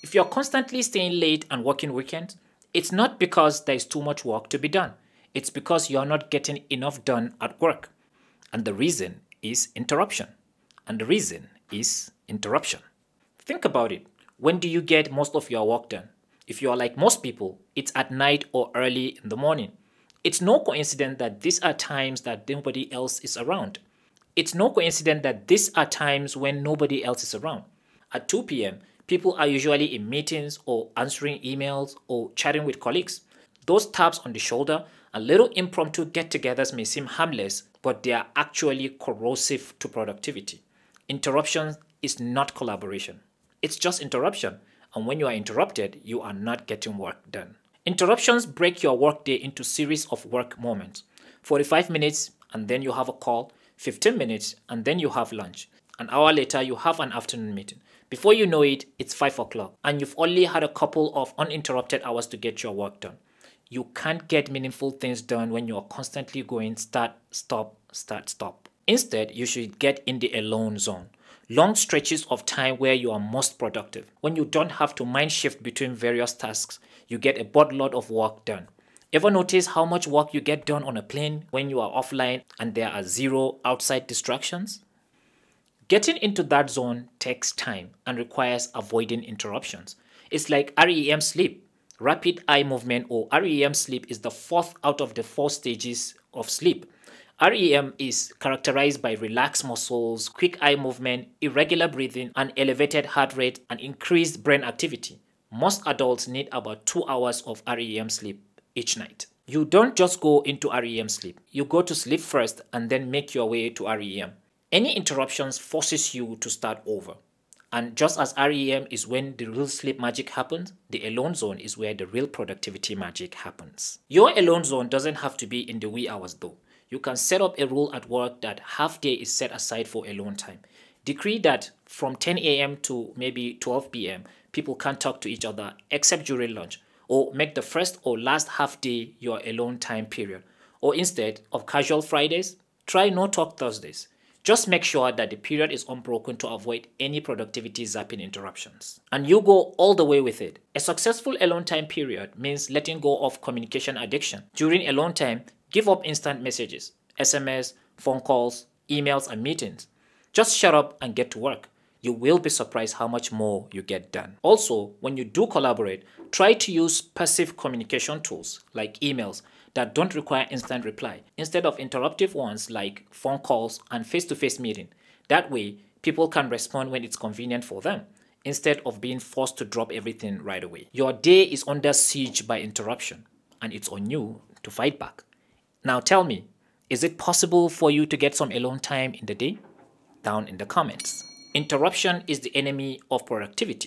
If you're constantly staying late and working weekends, it's not because there is too much work to be done. It's because you're not getting enough done at work. And the reason is interruption. And the reason is interruption. Think about it. When do you get most of your work done? If you are like most people, it's at night or early in the morning. It's no coincidence that these are times that nobody else is around. It's no coincidence that these are times when nobody else is around. At 2 p.m., people are usually in meetings or answering emails or chatting with colleagues. Those taps on the shoulder and little impromptu get-togethers may seem harmless, but they are actually corrosive to productivity. Interruption is not collaboration. It's just interruption. And when you are interrupted, you are not getting work done. Interruptions break your workday into series of work moments. 45 minutes and then you have a call, 15 minutes and then you have lunch. An hour later, you have an afternoon meeting. Before you know it, it's 5 o'clock and you've only had a couple of uninterrupted hours to get your work done. You can't get meaningful things done when you're constantly going start, stop, start, stop. Instead, you should get in the alone zone. Long stretches of time where you are most productive. When you don't have to mind shift between various tasks, you get a buttload of work done. Ever notice how much work you get done on a plane when you are offline and there are zero outside distractions? Getting into that zone takes time and requires avoiding interruptions. It's like REM sleep. Rapid eye movement or REM sleep is the fourth out of the 4 stages of sleep. REM is characterized by relaxed muscles, quick eye movement, irregular breathing, an elevated heart rate, and increased brain activity. Most adults need about 2 hours of REM sleep each night. You don't just go into REM sleep. You go to sleep first and then make your way to REM. Any interruptions forces you to start over. And just as REM is when the real sleep magic happens, the alone zone is where the real productivity magic happens. Your alone zone doesn't have to be in the wee hours though. You can set up a rule at work that half day is set aside for alone time. Decree that from 10 a.m. to maybe 12 p.m. people can't talk to each other except during lunch. Or make the first or last half day your alone time period. Or instead of casual Fridays, try no talk Thursdays. Just make sure that the period is unbroken to avoid any productivity zapping interruptions. And you go all the way with it. A successful alone time period means letting go of communication addiction. During alone time, give up instant messages, SMS, phone calls, emails, and meetings. Just shut up and get to work. You will be surprised how much more you get done. Also, when you do collaborate, try to use passive communication tools like emails that don't require instant reply instead of interruptive ones like phone calls and face-to-face meeting. That way, people can respond when it's convenient for them instead of being forced to drop everything right away. Your day is under siege by interruption and it's on you to fight back. Now tell me, is it possible for you to get some alone time in the day? Down in the comments. Interruption is the enemy of productivity.